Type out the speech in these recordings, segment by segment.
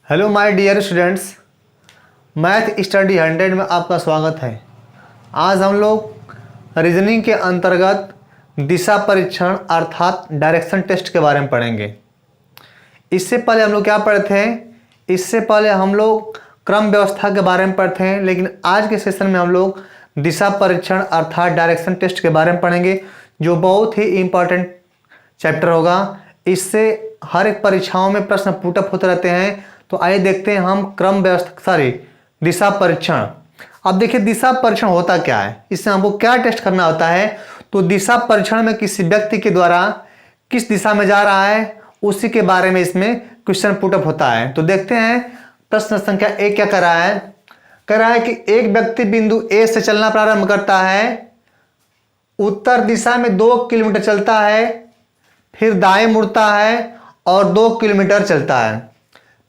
Hello my dear students, math study 100 में आपका स्वागत है। आज हम लोग रीजनिंग के अंतर्गत दिशा परीक्षण अर्थात डायरेक्शन टेस्ट के बारे में पढ़ेंगे। इससे पहले हम लोग क्या पढ़े थे? इससे पहले हम लोग क्रम व्यवस्था के बारे में पढ़ते हैं, लेकिन आज के सेशन में हम लोग दिशा परीक्षण अर्थात डायरेक्शन टेस्ट के बारे में पढ़ेंगे, जो बहुत ही इम्पॉर्टेंट चैप्टर होगा। इससे हर एक परीक्षाओं में प्रश्न पुटअप होते रहते हैं। तो आइए देखते हैं हम क्रम व्यवस्था दिशा परीक्षण। अब देखिए दिशा परीक्षण होता क्या है, इससे हमको क्या टेस्ट करना होता है। तो दिशा परीक्षण में किसी व्यक्ति के द्वारा किस दिशा में जा रहा है उसी के बारे में इसमें क्वेश्चन पुटअप होता है। तो देखते हैं प्रश्न संख्या 1 क्या कर रहा है। कह रहा है कि एक व्यक्ति बिंदु ए से चलना प्रारंभ करता है, उत्तर दिशा में 2 किलोमीटर चलता है, फिर दाएं मुड़ता है और 2 किलोमीटर चलता है,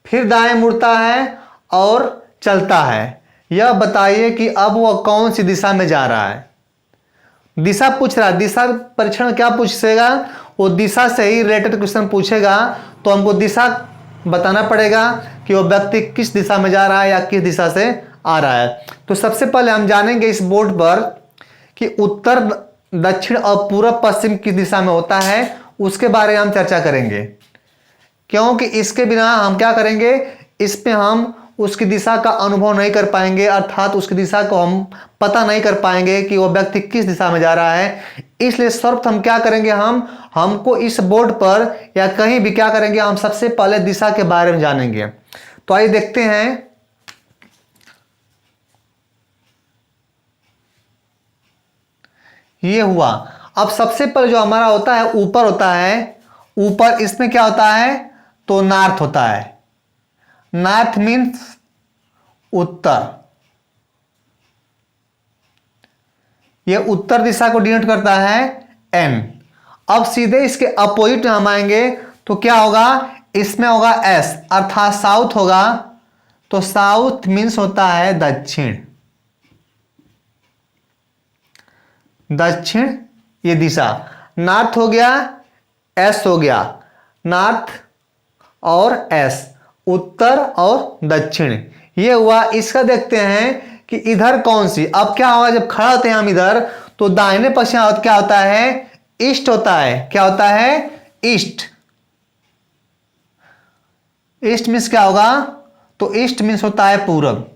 फिर दाएं मुड़ता है और चलता है। यह बताइए कि अब वह कौन सी दिशा में जा रहा है। दिशा पूछ रहा है। दिशा परीक्षण में क्या पूछेगा? वो दिशा से ही रिलेटेड क्वेश्चन पूछेगा। तो हमको दिशा बताना पड़ेगा कि वो व्यक्ति किस दिशा में जा रहा है या किस दिशा से आ रहा है। तो सबसे पहले हम जानेंगे इस बोर्ड पर कि उत्तर, दक्षिण और पूर्व पश्चिम किस दिशा में होता है, उसके बारे में हम चर्चा करेंगे। क्योंकि इसके बिना हम क्या करेंगे, इस पे हम उसकी दिशा का अनुभव नहीं कर पाएंगे, अर्थात उसकी दिशा को हम पता नहीं कर पाएंगे कि वो व्यक्ति किस दिशा में जा रहा है। इसलिए सर्वप्रथम हम क्या करेंगे, हमको इस बोर्ड पर या कहीं भी क्या करेंगे, हम सबसे पहले दिशा के बारे में जानेंगे। तो आइए देखते हैं। ये हुआ। अब सबसे पहले जो हमारा होता है ऊपर होता है। ऊपर इसमें क्या होता है? तो नॉर्थ होता है। नॉर्थ मीन्स उत्तर। यह उत्तर दिशा को डिनोट करता है एन। अब सीधे इसके अपोजिट में हम आएंगे तो क्या होगा? इसमें होगा एस अर्थात साउथ होगा। तो साउथ मीन्स होता है दक्षिण। दक्षिण ये दिशा। नॉर्थ हो गया, एस हो गया। नॉर्थ और एस, उत्तर और दक्षिण, ये हुआ। इसका देखते हैं कि इधर कौन सी। अब क्या होगा, जब खड़ा होते हैं हम इधर तो दाहिने पश्चिम क्या होता है? ईस्ट होता है। क्या होता है? ईस्ट। ईस्ट मीन्स क्या होगा? तो ईस्ट मीन्स होता है पूरब।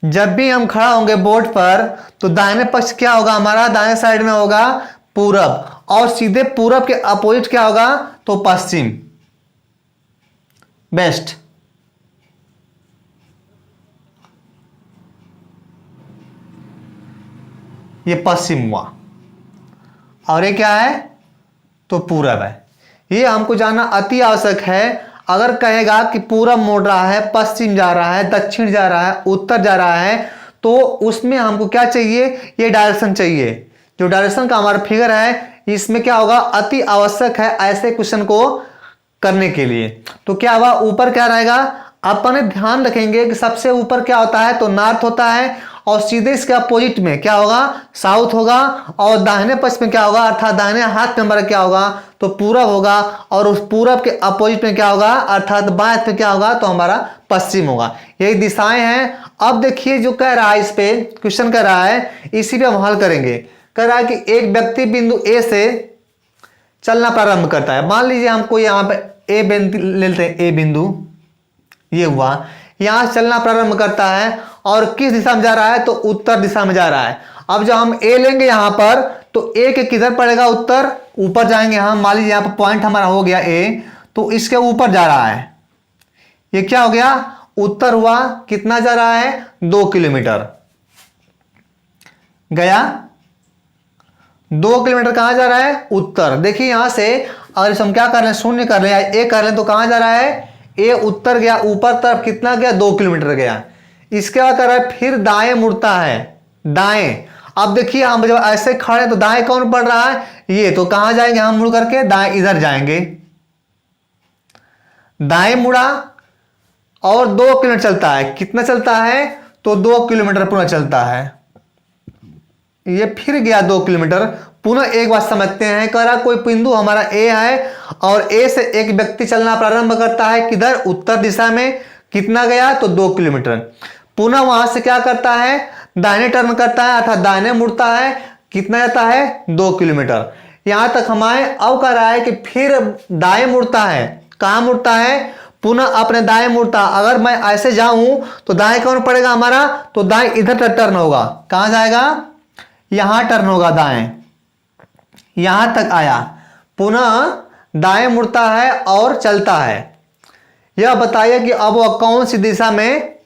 जब भी हम खड़ा होंगे बोर्ड पर तो दाहिने पक्ष क्या होगा हमारा? दाहिने साइड में होगा पूरब, और सीधे पूरब के अपोजिट क्या होगा? तो पश्चिम, वेस्ट। ये पश्चिम हुआ और ये क्या है? तो पूरब है। ये हमको जानना अति आवश्यक है। अगर कहेगा कि पूरब मोड़ रहा है, पश्चिम जा रहा है, दक्षिण जा रहा है, उत्तर जा रहा है, तो उसमें हमको क्या चाहिए? ये डायरेक्शन चाहिए। जो डायरेक्शन का हमारा फिगर है इसमें क्या होगा? अति आवश्यक है ऐसे क्वेश्चन को करने के लिए। तो क्या हुआ? ऊपर क्या रहेगा? अपने ध्यान रखेंगे कि सबसे ऊपर क्या होता है? तो नॉर्थ होता है, और सीधे इसके अपोजिट में क्या होगा? साउथ होगा, और दाहिने पक्ष में क्या होगा? अर्थात दाहिने हाथ में हमारा क्या होगा? तो पूरब होगा, और उस पूरब के अपोजिट में क्या होगा? अर्थात बाएं हाथ में क्या होगा? तो हमारा पश्चिम होगा। यही दिशाएं हैं। अब देखिए जो कह रहा है, इस पे क्वेश्चन कर रहा है, इसी पे हम हल करेंगे। कह रहा है कि एक व्यक्ति बिंदु ए से चलना प्रारंभ करता है। मान लीजिए हमको यहाँ पे ए बिंदु ले लेते हैं। ए बिंदु ये हुआ, यहां से चलना प्रारंभ करता है और किस दिशा में जा रहा है? तो उत्तर दिशा में जा रहा है। अब जब हम ए लेंगे यहां पर तो ए के किधर पड़ेगा? उत्तर। ऊपर जाएंगे हम। मान लीजिए यहां पर पॉइंट हमारा हो गया ए, तो इसके ऊपर जा रहा है। ये क्या हो गया? उत्तर हुआ। कितना जा रहा है? 2 किलोमीटर गया। 2 किलोमीटर कहां जा रहा है? उत्तर। देखिए यहां से अगर हम क्या कर रहे हैं, शून्य कर रहे हैं, ए कर रहे हैं, तो कहां जा रहा है? ए उत्तर गया, ऊपर तरफ कितना गया? 2 किलोमीटर गया। इसके बाद कर रहा है, फिर दाएं मुड़ता है। दाएं। अब देखिए हम जब ऐसे खड़े तो दाएं कौन पड़ रहा है? ये। तो कहां जाएंगे हम? मुड़ करके दाएं इधर जाएंगे। दाएं मुड़ा और 2 किलोमीटर चलता है। कितना चलता है? तो 2 किलोमीटर पूरा चलता है। ये फिर गया 2 किलोमीटर, पुनः एक बात समझते हैं। कह रहा कोई बिंदु हमारा ए है और ए से एक व्यक्ति चलना प्रारंभ करता है, किधर, उत्तर दिशा में। कितना गया, तो 2 किलोमीटर। पुनः वहां से क्या करता है, दाहिने टर्न करता है अर्थात दाहिने मुड़ता है। कितना जाता है, 2 किलोमीटर। यहां तक हमारे अब कह रहा है कि फिर दाएं मुड़ता है। कहां मुड़ता है, पुनः अपने दाएं मुड़ता। अगर मैं ऐसे जाऊं तो दाएं कौन पड़ेगा हमारा, तो दाएं इधर टर्न होगा। कहां जाएगा, यहां टर्न होगा दाएं। यहां तक आया, पुनः दाएं मुड़ता है और चलता है। यह बताइए कि अब वह कौन सी दिशा में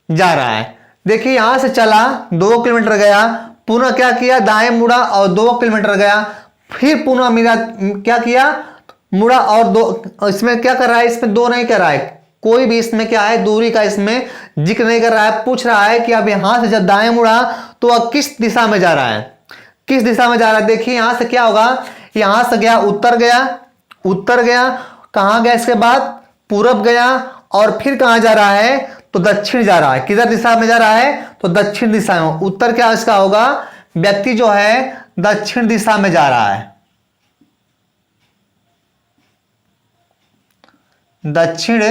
जा रहा है। देखिए यहां से चला, 2 किलोमीटर गया, पुनः क्या किया, दाएं मुड़ा और 2 किलोमीटर गया। फिर पुनः मेरा क्या किया, मुड़ा और 2। इसमें क्या कर रहा है, इसमें 2 नहीं कर रहा है, कोई भी इसमें क्या है, दूरी का इसमें जिक्र नहीं कर रहा है। पूछ रहा है कि अब यहां से जब दाएं मुड़ा तो वह किस दिशा में जा रहा है, किस दिशा में जा रहा है। देखिए यहां से क्या होगा, यहां से गया, उत्तर गया, उत्तर गया, कहां गया, इसके बाद पूरब गया और फिर कहां जा रहा है, तो दक्षिण जा रहा है। किधर दिशा में जा रहा है, तो दक्षिण दिशा में। उत्तर क्या इसका होगा, व्यक्ति जो है दक्षिण दिशा में जा रहा है। दक्षिण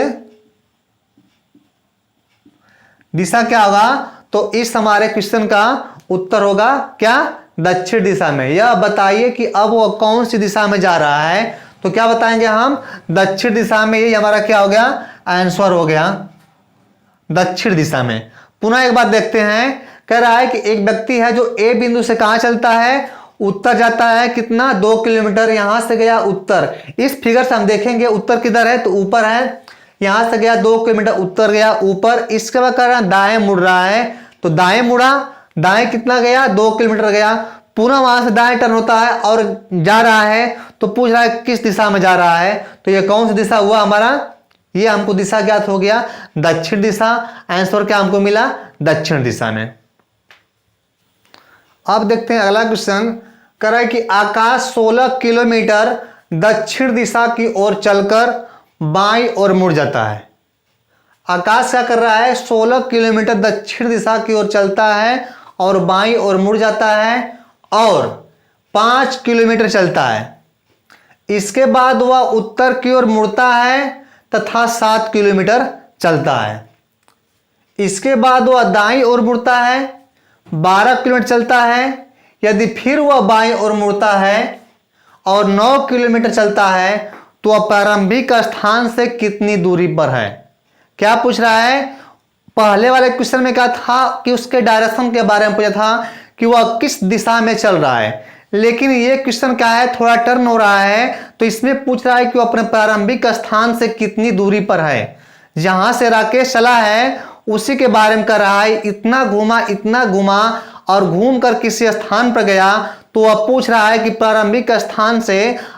दिशा क्या होगा, तो इस हमारे क्वेश्चन का उत्तर होगा क्या, दक्षिण दिशा में। यह बताइए कि अब वो कौन सी दिशा में जा रहा है, तो क्या बताएंगे हम, दक्षिण दिशा में। ये हमारा क्या हो गया, आंसर हो गया दक्षिण दिशा में। पुनः एक बात देखते हैं, कह रहा है कि एक व्यक्ति है जो ए बिंदु से कहां चलता है, उत्तर जाता है। कितना, 2 किलोमीटर। यहां से गया उत्तर। इस फिगर से हम देखेंगे उत्तर किधर है, तो ऊपर है। यहां से गया 2 किलोमीटर, उत्तर गया ऊपर। इसके बाद कर रहा है दाएं मुड़ रहा है, तो दाएं मुड़ा, दाएं कितना गया, 2 किलोमीटर गया। पुनः वहां से दाएं टर्न होता है और जा रहा है, तो पूछ रहा है किस दिशा में जा रहा है, तो ये कौन सी दिशा हुआ हमारा, ये हमको दिशा ज्ञात हो गया, दक्षिण दिशा। आंसर क्या हमको मिला, दक्षिण दिशा में। अब देखते हैं अगला क्वेश्चन। कह रहा है कि आकाश 16 किलोमीटर दक्षिण दिशा की ओर चलकर बाईं ओर मुड़ जाता है। आकाश क्या कर रहा है, 16 किलोमीटर दक्षिण दिशा की ओर चलता है और बाईं ओर मुड़ जाता है और 5 किलोमीटर चलता है। इसके बाद वह उत्तर की ओर मुड़ता है तथा 7 किलोमीटर चलता है। इसके बाद वह दाईं ओर मुड़ता है, 12 किलोमीटर चलता है। यदि फिर वह बाईं ओर मुड़ता है और 9 किलोमीटर चलता है, तो वह प्रारंभिक स्थान से कितनी दूरी पर है। क्या पूछ रहा है, पहले वाले क्वेश्चन में क्या था कि उसके डायरेक्शन के बारे में पूछा था कि वह किस दिशा में चल रहा है, लेकिन ये क्वेश्चन क्या है, थोड़ा टर्न हो रहा है, तो इसमें पूछ रहा है कि वह अपने प्रारंभिक स्थान से कितनी दूरी पर है। जहां से राकेश चला है उसी के बारे में कर रहा है। इतना घुमा और घूम कर किसी स्थान पर गया, तो वह पूछ रहा है कि प्रारंभिक स्थान से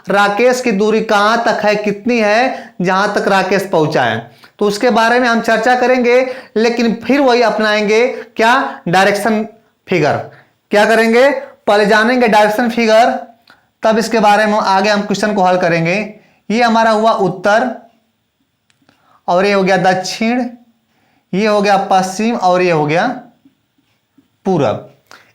राकेश की दूरी कहां तक है, कितनी है, जहां तक राकेश पहुंचा है। तो उसके बारे में हम चर्चा करेंगे, लेकिन फिर वही अपनाएंगे क्या, डायरेक्शन फिगर। क्या करेंगे, पहले जानेंगे डायरेक्शन फिगर, तब इसके बारे में आगे हम क्वेश्चन को हल करेंगे। ये हमारा हुआ उत्तर और ये हो गया दक्षिण, ये हो गया पश्चिम और ये हो गया पूरब।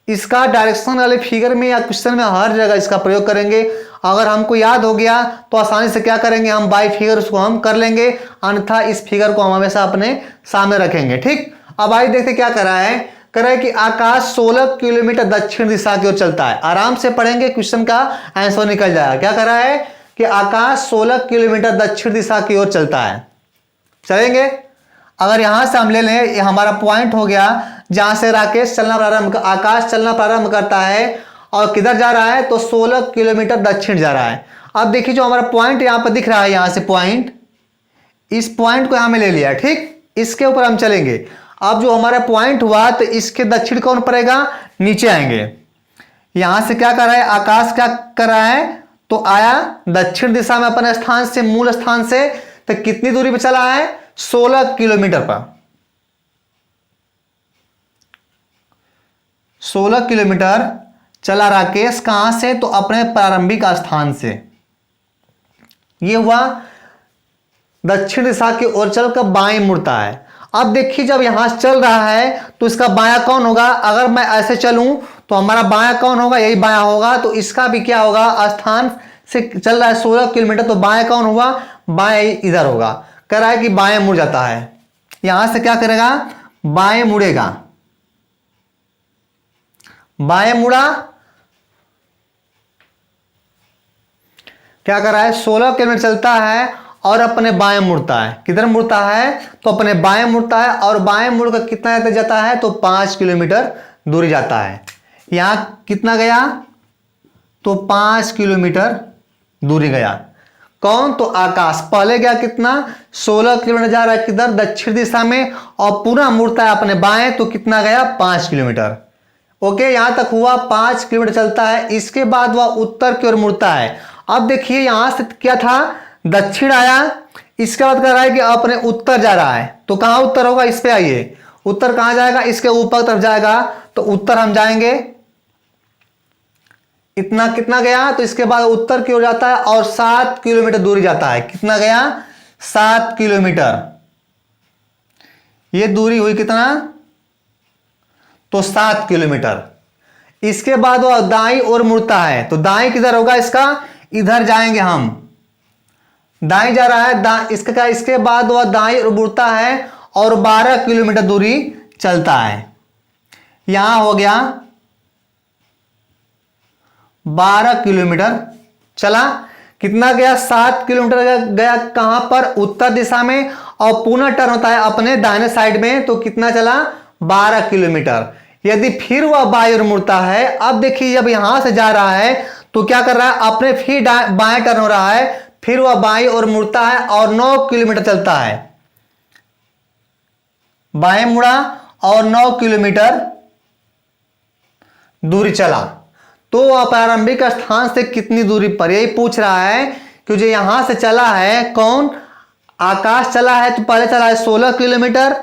इसका डायरेक्शन वाले फिगर में या क्वेश्चन में हर जगह इसका प्रयोग करेंगे। अगर हमको याद हो गया तो आसानी से क्या करेंगे, हम बाई फिगर उसको हम कर लेंगे, अन्यथा इस फिगर को हम हमेशा अपने सामने रखेंगे। ठीक, अब आइए देखते क्या कर रहा है। कह रहा है कि आकाश 16 किलोमीटर दक्षिण दिशा की ओर चलता है। आराम से पढ़ेंगे, क्वेश्चन का आंसर निकल जाएगा। क्या कर रहा है कि आकाश 16 किलोमीटर दक्षिण दिशा की ओर चलता है। चलेंगे, अगर यहां से हम ले लें, ये हमारा पॉइंट हो गया जहां से राकेश चलना आकाश चलना प्रारंभ करता है और किधर जा रहा है, तो 16 किलोमीटर दक्षिण जा रहा है। अब देखिए जो हमारा पॉइंट यहां पर दिख रहा है, यहां से पॉइंट, इस पॉइंट को यहां में ले लिया। ठीक, इसके ऊपर हम चलेंगे। अब जो हमारा पॉइंट हुआ, तो इसके दक्षिण कौन पड़ेगा, नीचे आएंगे। यहां से क्या कर रहा है, आकाश क्या कर रहा है, तो आया दक्षिण दिशा में अपने स्थान से, मूल स्थान से, तो कितनी दूरी पर चला है, 16 किलोमीटर पर। 16 किलोमीटर चला राकेश, कहां से, तो अपने प्रारंभिक स्थान से। यह हुआ दक्षिण दिशा की ओर चलकर बाएं मुड़ता है। अब देखिए जब यहां चल रहा है तो इसका बायां कौन होगा, अगर मैं ऐसे चलूं तो हमारा बायां कौन होगा, यही बायां होगा। तो इसका भी क्या होगा, स्थान से चल रहा है 16 किलोमीटर, तो बायां कौन हुआ, बाएं इधर होगा। कह रहा है कि बाएं मुड़ जाता है, यहां से क्या करेगा, बाएं मुड़ेगा। बाएं मुड़ा, क्या कर रहा है, 16 किलोमीटर चलता है और अपने बाएं मुड़ता है। किधर मुड़ता है, तो अपने बाएं मुड़ता है, और बाएं मुड़कर कितना जाता है, तो 5 किलोमीटर दूरी जाता है। यहां कितना गया, तो 5 किलोमीटर दूरी गया। कौन, तो आकाश। पहले गया कितना, 16 किलोमीटर जा रहा है किधर, दक्षिण दिशा में, और पूरा मुड़ता है अपने बाएं, तो कितना गया, 5 किलोमीटर। ओके, यहां तक हुआ, 5 किलोमीटर चलता है। इसके बाद वह उत्तर की ओर मुड़ता है। अब देखिए यहां से क्या था, दक्षिण आया, इसके बाद कह रहा है कि अपने उत्तर जा रहा है। तो कहां उत्तर होगा, इस पे आइए, उत्तर कहां जाएगा, इसके ऊपर तरफ जाएगा। तो उत्तर हम जाएंगे, इतना कितना गया, तो इसके बाद उत्तर की ओर जाता है और 7 किलोमीटर दूरी जाता है। कितना गया, 7 किलोमीटर। ये दूरी हुई कितना, तो 7 किलोमीटर। इसके बाद वह दाईं ओर मुड़ता है। तो दाईं किधर होगा इसका, इधर जाएंगे हम, दाईं जा रहा है, इसका क्या, इसके बाद वह दाईं ओर मुड़ता है और 12 किलोमीटर दूरी चलता है। यहां हो गया 12 किलोमीटर चला। कितना गया, 7 किलोमीटर गया कहां पर, उत्तर दिशा में, और पुनः टर्न होता है अपने दाहिने साइड में। तो कितना चला, 12 किलोमीटर। यदि फिर वह बाईं ओर मुड़ता है, अब देखिए जब यहां से जा रहा है तो क्या कर रहा है, अपने फिर बाएं टर्न हो रहा है, फिर वह बाईं ओर मुड़ता है और 9 किलोमीटर चलता है। बाएं मुड़ा और 9 किलोमीटर दूरी चला। तो वह प्रारंभिक स्थान से कितनी दूरी पर, यही पूछ रहा है कि जो यहां से चला है, कौन, आकाश चला है। तो पहले चला है 16 किलोमीटर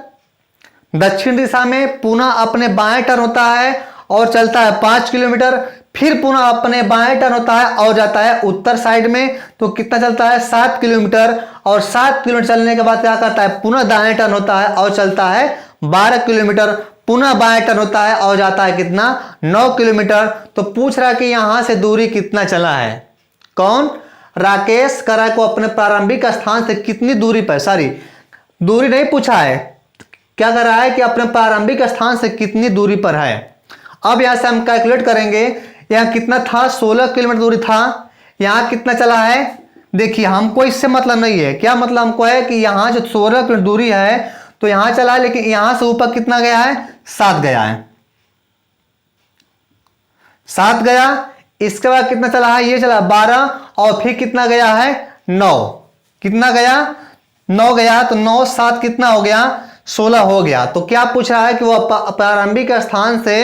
दक्षिण दिशा में, पुनः अपने बाएं टर्न होता है और चलता है 5 किलोमीटर, फिर पुनः अपने बाएं टर्न होता है और जाता है उत्तर साइड में। तो कितना चलता है, 7 किलोमीटर, और 7 किलोमीटर चलने के बाद क्या करता है, पुनः दाएं टर्न होता है और चलता है 12 किलोमीटर, पुनः बाएं टर्न होता है और जाता है कितना, 9 किलोमीटर। तो पूछ रहा है कि यहां से दूरी कितना चला है, कौन, राकेश। करा को अपने प्रारंभिक स्थान से कितनी दूरी पर, सॉरी दूरी नहीं पूछा है, क्या कर रहा है कि अपने प्रारंभिक स्थान से कितनी दूरी पर है। अब यहां से हम कैलकुलेट करेंगे, यहां कितना था, 16 किलोमीटर दूरी था, यहां कितना चला है। देखिए हमको इससे मतलब नहीं है, क्या मतलब हमको है कि यहां जो 16 किलोमीटर दूरी है तो यहां चला है, लेकिन यहां से ऊपर कितना गया है, 7 गया है, 7 गया। इसके बाद कितना चला है, ये चला 12, और फिर कितना गया है, 9। कितना गया, 9 गया। तो 9 7 कितना हो गया, 16 हो गया। तो क्या पूछ रहा है कि वह प्रारंभिक स्थान से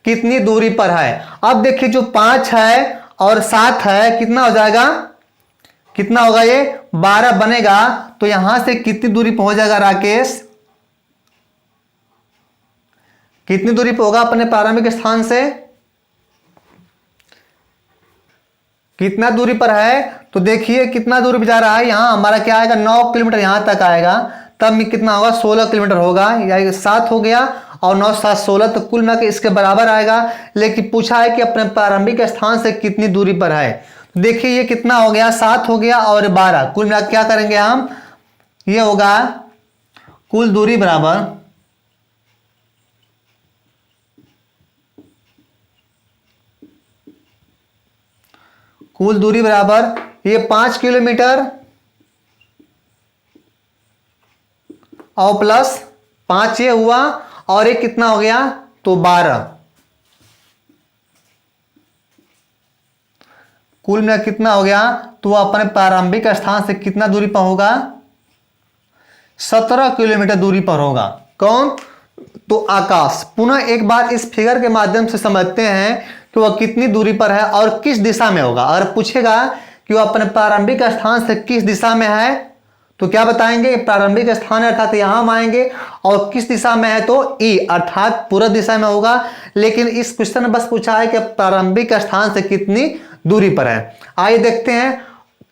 कितनी दूरी पर है। अब देखिए जो 5 है और 7 है, कितना हो जाएगा, कितना होगा, ये 12 बनेगा। तो यहां से कितनी दूरी पर हो जाएगा राकेश, कितनी दूरी पर होगा अपने प्रारंभिक स्थान से, कितना दूरी पर है। तो देखिए कितना दूरी पर जा रहा है, यहां हमारा क्या आएगा, 9 किलोमीटर यहां तक आएगा, तब में कितना होगा, 16 किलोमीटर होगा, या 7 हो गया और 9 7 16, तो कुल मिला के इसके बराबर आएगा। लेकिन पूछा है कि अपने प्रारंभिक स्थान से कितनी दूरी पर है। तो देखिए ये कितना हो गया, 7 हो गया और 12, कुल मिला क्या करेंगे हम, ये होगा कुल दूरी बराबर, कुल दूरी बराबर ये 5 किलोमीटर और प्लस 5 ये हुआ, और ये कितना हो गया, तो 12, कुल में कितना हो गया। तो वह अपने प्रारंभिक स्थान से कितना दूरी पर होगा, 17 किलोमीटर दूरी पर होगा, कौन, तो आकाश। पुनः एक बार इस फिगर के माध्यम से समझते हैं कि वह कितनी दूरी पर है और किस दिशा में होगा। अगर पूछेगा कि वह अपने प्रारंभिक स्थान से किस दिशा में है, तो क्या बताएंगे, प्रारंभिक स्थान है अर्थात यहां हम आएंगे, और किस दिशा में है, तो ई अर्थात पूर्व दिशा में होगा। लेकिन इस क्वेश्चन में बस पूछा है कि प्रारंभिक स्थान से कितनी दूरी पर है। आइए देखते हैं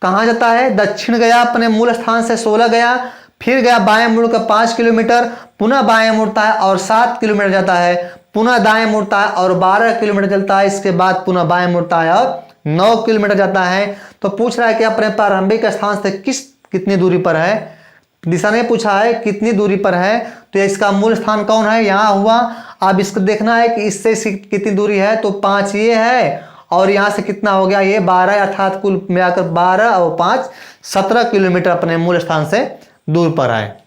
कहां जाता है, दक्षिण गया, अपने मूल स्थान से 16 गया, फिर गया बाएं मुड़ का 5 किलोमीटर, पुनः बाएं मुड़ता है और 7 किलोमीटर जाता है, पुनः दाएं मुड़ता है और 12 किलोमीटर चलता है, इसके बाद पुनः बाएं मुड़ता है और 9 किलोमीटर जाता है। तो पूछ रहा है कि अपने प्रारंभिक स्थान से कितनी दूरी पर है, दिशा ने पूछा है कितनी दूरी पर है, तो इसका मूल स्थान कौन है, यहाँ हुआ। अब इसको देखना है कि इससे कितनी दूरी है, तो 5 ये है और यहाँ से कितना हो गया, ये 12, अर्थात कुल मिलाकर 12 और 5 17 किलोमीटर अपने मूल स्थान से दूर पर है।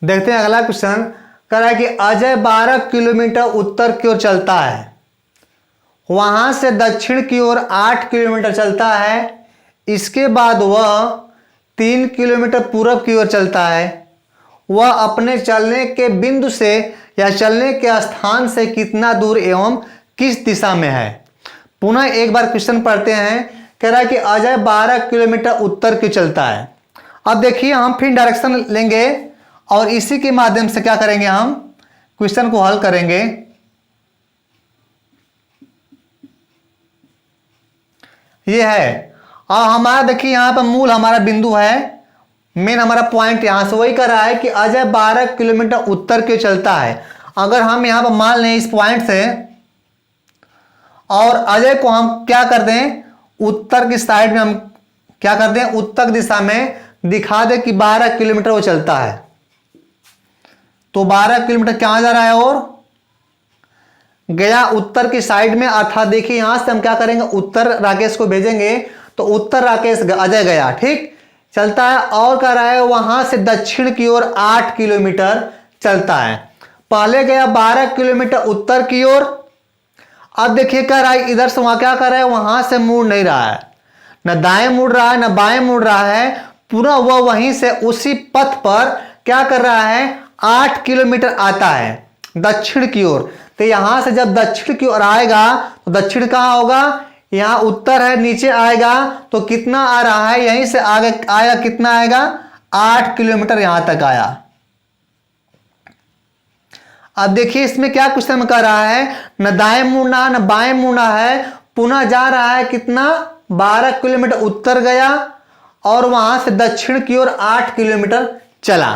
देखते हैं अगला क्वेश्चन, कह रहा है कि अजय 12 किलोमीटर उत्तर की ओर चलता है, वहां से दक्षिण की ओर 8 किलोमीटर चलता है, इसके बाद वह 3 किलोमीटर पूर्व की ओर चलता है। वह अपने चलने के बिंदु से या चलने के स्थान से कितना दूर एवं किस दिशा में है। पुनः एक बार क्वेश्चन पढ़ते हैं। कह रहा है कि अजय 12 किलोमीटर उत्तर की चलता है। अब देखिए हम फिर डायरेक्शन लेंगे और इसी के माध्यम से क्या करेंगे, हम क्वेश्चन को हल करेंगे। ये है और हमारा देखिए यहाँ पर मूल हमारा बिंदु है, मेन हमारा पॉइंट यहां से वही कर रहा है कि अजय 12 किलोमीटर उत्तर की चलता है। अगर हम यहां पर मान लें इस पॉइंट से और अजय को हम क्या कर दें, उत्तर की साइड में हम क्या कर दें, उत्तर दिशा में दिखा दें कि 12 किलोमीटर वो चलता है। तो 12 किलोमीटर कहां जा रहा है और गया उत्तर की साइड में, अर्थात देखिए यहां से हम क्या करेंगे, उत्तर राकेश को भेजेंगे तो उत्तर राकेश अजय गया, ठीक चलता है और कह रहा है वहां से दक्षिण की ओर 8 किलोमीटर चलता है। पहले गया 12 किलोमीटर उत्तर की ओर, अब देखिए कह रहा है इधर से वहां क्या कर रहा है, वहां से मुड़ नहीं रहा है, न दाएं मुड़ रहा है न बाएं मुड़ रहा है, पूरा वह वहीं से उसी पथ पर क्या कर रहा है, 8 किलोमीटर आता है दक्षिण की ओर। तो यहां से जब दक्षिण की ओर आएगा तो दक्षिण कहां होगा, यहां उत्तर है, नीचे आएगा तो कितना आ रहा है, यहीं से आगे आएगा, कितना आएगा, 8 किलोमीटर यहां तक आया। अब देखिए इसमें क्या क्वेश्चन कर रहा है, न दाएं मुड़ना न बाएं मुड़ना है, पुनः जा रहा है कितना, 12 किलोमीटर उत्तर गया और वहां से दक्षिण की ओर 8 किलोमीटर चला।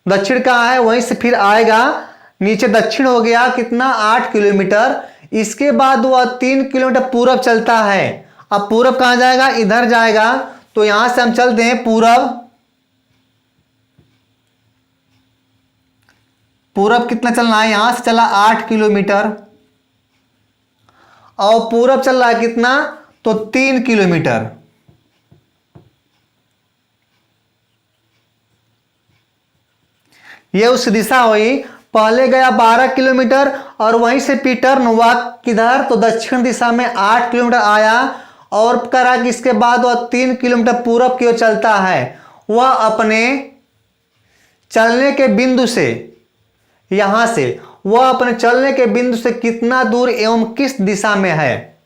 दक्षिण कहां है, वहीं से फिर आएगा, नीचे दक्षिण हो गया कितना, 8 किलोमीटर। इसके बाद वह 3 किलोमीटर पूरब चलता है। अब पूरब कहां जाएगा, इधर जाएगा, तो यहां से हम चलते हैं पूरब। पूरब कितना चलना है, यहां से चला 8 किलोमीटर और पूरब चल रहा है कितना, तो 3 किलोमीटर। यह उस दिशा हुई, पहले गया 12 किलोमीटर और वहीं से टर्न हुआ किधर, तो दक्षिण दिशा में 8 किलोमीटर आया और करा कि इसके बाद वह 3 किलोमीटर पूरब की ओर चलता है। वह अपने चलने के बिंदु से, यहां से वह अपने चलने के बिंदु से कितना दूर एवं किस दिशा में है।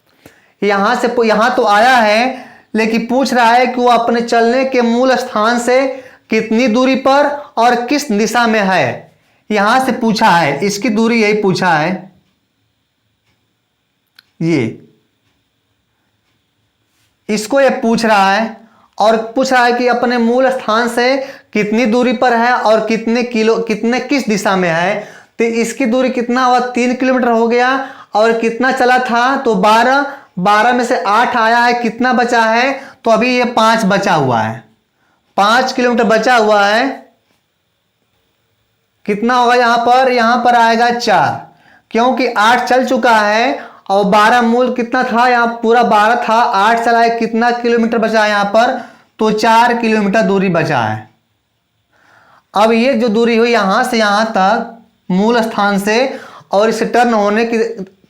यहां से यहां तो आया है, लेकिन पूछ रहा है कि वह अपने चलने के मूल स्थान से कितनी दूरी पर और किस दिशा में है। यहां से पूछा है, इसकी दूरी यही पूछा है, ये इसको ये पूछ रहा है और पूछ रहा है कि अपने मूल स्थान से कितनी दूरी पर है और कितने किस दिशा में है। तो इसकी दूरी कितना हुआ, 3 किलोमीटर हो गया और कितना चला था, तो 12 में से 8 आया है, कितना बचा है, तो अभी ये 5 बचा हुआ है, 5 किलोमीटर बचा हुआ है। कितना होगा यहां पर आएगा 4, क्योंकि 8 चल चुका है और 12 मूल कितना था, यहां पूरा 12 था, 8 चला है, कितना किलोमीटर बचा है यहां पर, तो 4 किलोमीटर दूरी बचा है। अब ये जो दूरी हुई यहां से यहां तक मूल स्थान से और इसे टर्न होने की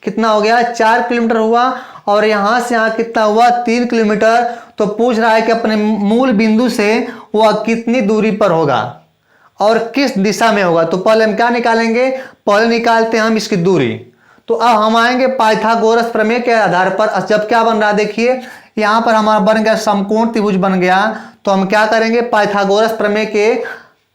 कितना हो गया, 4 किलोमीटर हुआ और यहां से यहां कितना हुआ, 3 किलोमीटर। तो पूछ रहा है कि अपने मूल बिंदु से वह कितनी दूरी पर होगा और किस दिशा में होगा। तो पहले हम क्या निकालेंगे, पहले निकालते हैं हम इसकी दूरी। तो अब हम आएंगे पाइथागोरस प्रमेय के आधार पर। जब क्या बन रहा है, देखिए यहां पर हमारा बन गया समकोण त्रिभुज बन गया। तो हम क्या करेंगे, पाइथागोरस प्रमेय के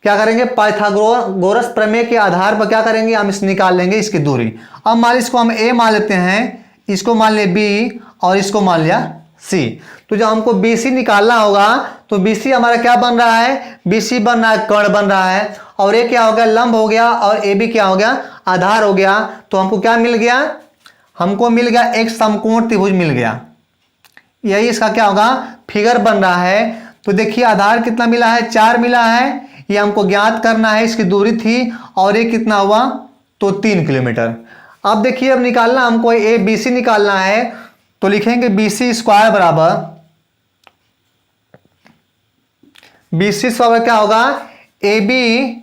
क्या करेंगे, पाइथागोरस प्रमेय के आधार पर क्या करेंगे, हम इस निकाल लेंगे इसकी दूरी। अब मान इसको हम ए मान लेते हैं, इसको मान लिया बी और इसको मान लिया सी। तो जब हमको बी सी निकालना होगा तो बी सी हमारा क्या बन रहा है, बी सी बन रहा है कर्ण बन रहा है, और ये क्या हो गया लंब हो गया, और ए बी क्या हो गया आधार हो गया। तो हमको क्या मिल गया, हमको मिल गया एक समकोण त्रिभुज मिल गया। यही इसका क्या होगा फिगर बन रहा है। तो देखिए आधार कितना मिला है, 4 मिला है, ये हमको ज्ञात करना है, इसकी दूरी थी, और ये कितना हुआ तो 3 किलोमीटर। अब देखिए अब निकालना हमको ए बी सी निकालना है, तो लिखेंगे बी सी स्क्वायर बराबर, बी सी स्क्वायर क्या होगा ए बी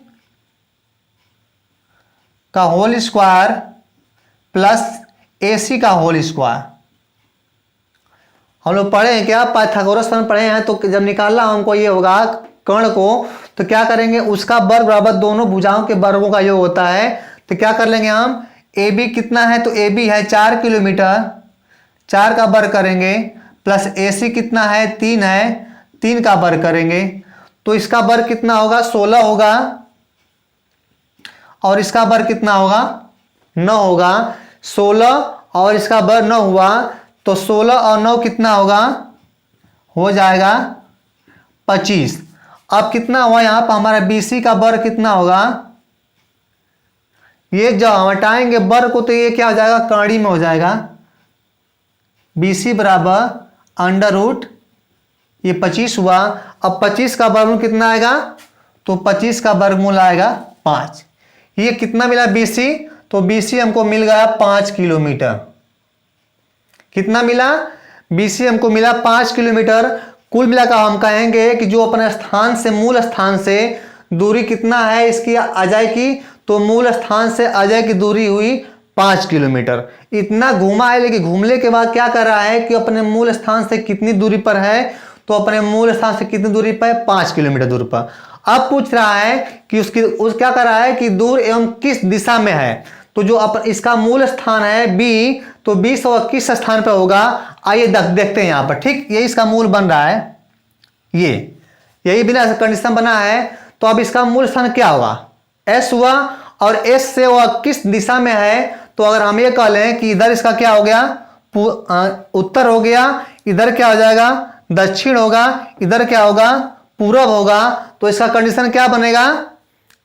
का होल स्क्वायर प्लस ए सी का होल स्क्वायर। हम लोग पढ़े हैं क्या, पाइथागोरस में पढ़े हैं। तो जब निकालना हमको ये होगा कर्ण को, तो क्या करेंगे उसका वर्ग बराबर दोनों भुजाओं के वर्गों का योग होता है। तो क्या कर लेंगे हम, ए बी कितना है, तो ए बी है 4 किलोमीटर, 4 का वर्ग करेंगे, प्लस ए सी कितना है 3 है, 3 का वर्ग करेंगे, तो इसका वर्ग कितना होगा 16 होगा, और इसका वर्ग कितना होगा 9 होगा। 16 और इसका वर्ग 9 हुआ, तो 16 और 9 कितना होगा, हो जाएगा 25। अब कितना हुआ यहाँ पर हमारा BC का वर्ग कितना होगा, ये जब हम हटाएंगे वर्ग को तो ये क्या हो जाएगा कड़ी में हो जाएगा, BC बराबर अंडर रूट ये 25 हुआ। अब 25 का वर्गमूल कितना आएगा, तो 25 का वर्गमूल आएगा 5। ये कितना मिला BC, तो BC हमको मिल गया 5 किलोमीटर। कितना मिला, BC हमको मिला 5 किलोमीटर। कुल मिलाकर हम कहेंगे कि जो अपने स्थान से मूल स्थान से दूरी कितना है इसकी अजय की, तो मूल स्थान से अजय की दूरी हुई 5 किलोमीटर। इतना घूमा है, लेकिन घूमने के बाद क्या कर रहा है कि अपने मूल स्थान से कितनी दूरी पर है, तो अपने मूल स्थान से कितनी दूरी पर है 5 किलोमीटर दूर पर। अब पूछ रहा है कि उस क्या कर रहा है कि दूर एवं किस दिशा में है। तो जो इसका मूल स्थान है बी, तो 20 और किस स्थान पर होगा, आइए देखते हैं यहाँ पर। ठीक, ये इसका मूल बन रहा है, यही बिना कंडीशन बना है। तो अब इसका मूल स्थान क्या होगा, एस हुआ, और एस से वह किस दिशा में है। तो अगर हम ये कह लें कि इधर इसका क्या हो गया उत्तर हो गया, इधर क्या हो जाएगा दक्षिण होगा, इधर क्या होगा पूरब होगा, तो इसका कंडीशन क्या बनेगा,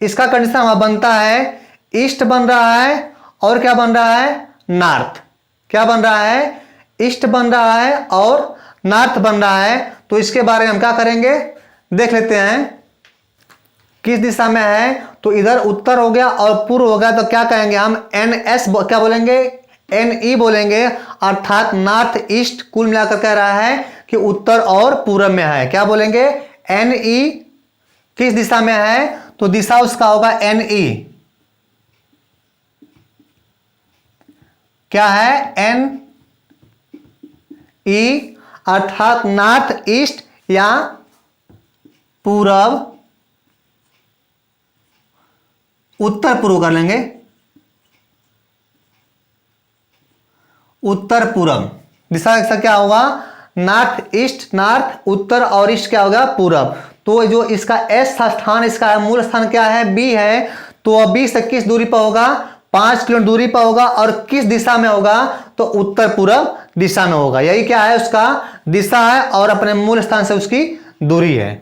इसका कंडीशन हमारा बनता है ईस्ट बन रहा है, और क्या बन रहा है नॉर्थ। क्या बन रहा है, ईस्ट बन रहा है और नॉर्थ बन रहा है। तो इसके बारे में हम क्या करेंगे देख लेते हैं, किस दिशा में है, तो इधर उत्तर हो गया और पूर्व हो गया, तो क्या कहेंगे हम NS क्या बोलेंगे NE बोलेंगे, अर्थात नॉर्थ ईस्ट। कुल मिलाकर कह रहा है कि उत्तर और पूर्व में है, क्या बोलेंगे NE। किस दिशा में है, तो दिशा उसका होगा NE। क्या है NE, अर्थात नॉर्थ ईस्ट या पूरब, उत्तर पूर्व कर लेंगे, उत्तर पूरब दिशा का क्या होगा नॉर्थ ईस्ट, नॉर्थ उत्तर, और ईस्ट क्या होगा पूरब। तो जो इसका एस स्थान, इसका मूल स्थान क्या है बी है, तो बी से किस दूरी पर होगा 5 किलोमीटर दूरी पर होगा, और किस दिशा में होगा, तो उत्तर पूरब दिशा में होगा। यही क्या है उसका दिशा है, और अपने मूल स्थान से उसकी दूरी है।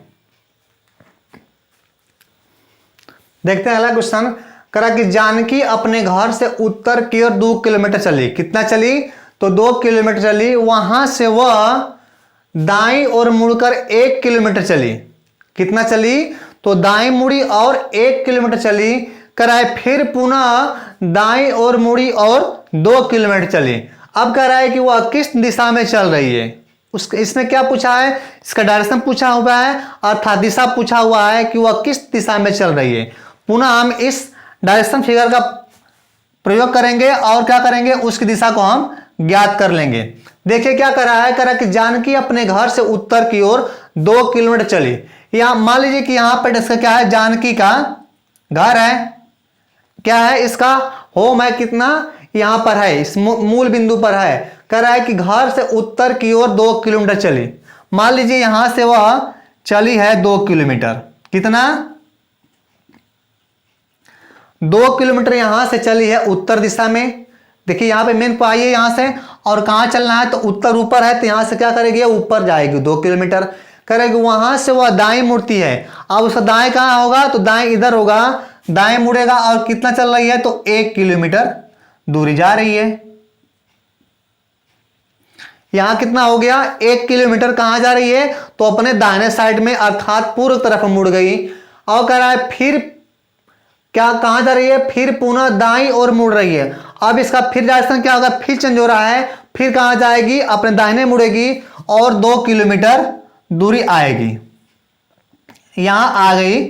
देखते हैं अगला क्वेश्चन। करा कि जानकी अपने घर से उत्तर की ओर 2 किलोमीटर चली। कितना चली, तो 2 किलोमीटर चली। वहां से वह दाईं ओर मुड़कर 1 किलोमीटर चली। कितना चली, तो दाईं मुड़ी और 1 किलोमीटर चली। कराए फिर पुनः दाईं ओर मुड़ी और 2 किलोमीटर चली। अब कह रहा है कि वह किस दिशा में चल रही है। इसमें क्या पूछा है, इसका डायरेक्शन पूछा हुआ है, अर्थात दिशा पूछा हुआ है कि वह किस दिशा में चल रही है। पुनः हम इस डायरेक्शन फिगर का प्रयोग करेंगे और क्या करेंगे उसकी दिशा को हम ज्ञात कर लेंगे। देखिए क्या कर रहा है, कह रहा है कि जानकी अपने घर से उत्तर की ओर 2 किलोमीटर चली। यहां मान लीजिए कि यहां पर इसका क्या है, जानकी का घर है, क्या है इसका होम है, कितना यहां पर है, इस मूल बिंदु पर है। कह रहा है कि घर से उत्तर की ओर 2 किलोमीटर चली। मान लीजिए यहां से वह चली है 2 किलोमीटर। कितना, 2 किलोमीटर यहां से चली है उत्तर दिशा में। देखिए यहां पे मेन पाइए यहां से, और कहाँ चलना है, तो उत्तर ऊपर है तो यहाँ से क्या करेगी, ऊपर जाएगी 2 किलोमीटर करेगी। वहां से वह दाएं मुड़ती है, अब उसका दाएं कहाँ होगा, तो दाएं इधर होगा, दाएं मुड़ेगा और कितना चल रही है, तो 1 किलोमीटर दूरी जा रही है। यहां कितना हो गया, 1 किलोमीटर कहां जा रही है, तो अपने दाहिने साइड में अर्थात पूर्व तरफ मुड़ गई। और कह रहा है फिर क्या कहां जा रही है, फिर पुनः दाईं ओर मुड़ रही है। अब इसका फिर डायरेक्शन क्या होगा, फिर चेंज हो रहा है, फिर कहां जाएगी, अपने दाहिने मुड़ेगी और 2 किलोमीटर दूरी आएगी। यहां आ गई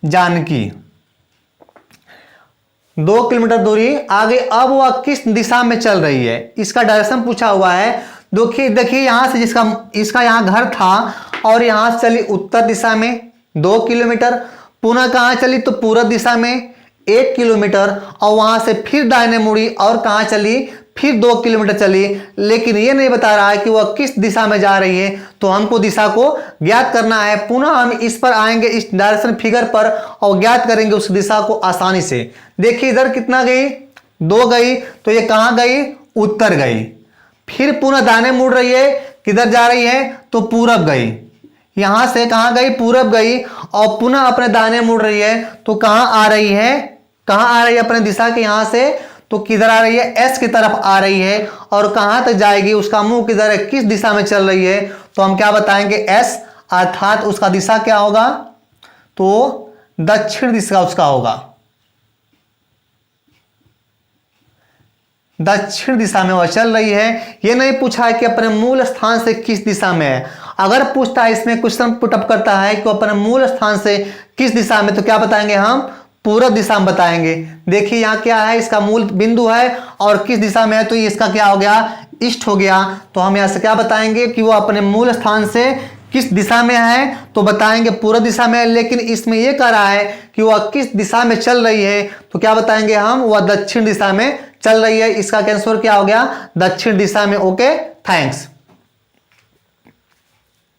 जानकी, 2 किलोमीटर दूरी आ गई। अब वह किस दिशा में चल रही है, इसका डायरेक्शन पूछा हुआ है। देखिए यहां से इसका यहां घर था और यहां से चली उत्तर दिशा में 2 किलोमीटर, पुनः कहां चली, तो पूर्व दिशा में 1 किलोमीटर, और वहां से फिर दाहिने मुड़ी और कहां चली, फिर 2 किलोमीटर चली। लेकिन ये नहीं बता रहा है कि वह किस दिशा में जा रही है, तो हमको दिशा को ज्ञात करना है। पुनः हम इस पर आएंगे, इस डायरेक्शन फिगर पर, और ज्ञात करेंगे उस दिशा को आसानी से। देखिए इधर कितना गई, 2 गई, तो ये कहां गई, उत्तर गई। फिर पुनः दाहिने मुड़ रही है, किधर जा रही है, तो पूरब गई। यहां से कहां गई, पूरब गई, और पुनः अपने दाहिने मुड़ रही है, तो कहां आ रही है, कहां आ रही है, अपने दिशा के यहां से, तो किधर आ रही है, एस की तरफ आ रही है। और कहां तक जाएगी, उसका मुंह किधर है, किस दिशा में चल रही है, तो हम क्या बताएंगे, एस, अर्थात उसका दिशा क्या होगा, तो दक्षिण दिशा उसका होगा, दक्षिण दिशा में वह चल रही है। यह नहीं पूछा है कि अपने मूल स्थान से किस दिशा में है। अगर पूछता है, इसमें क्वेश्चन पुटअप करता है कि अपने मूल स्थान से किस दिशा में, तो क्या बताएंगे हम, पूर्व दिशा में बताएंगे। देखिए यहाँ क्या है, इसका मूल बिंदु है और किस दिशा में है, तो इसका क्या हो गया, ईस्ट हो गया। तो हम यहाँ से क्या बताएंगे कि वो अपने मूल स्थान से किस दिशा में है, तो बताएंगे पूर्व दिशा में है। लेकिन इसमें यह कह रहा है कि वह किस दिशा में चल रही है, तो क्या बताएंगे हम, वह दक्षिण दिशा में चल रही है। इसका आंसर क्या हो गया, दक्षिण दिशा में। Okay, thanks.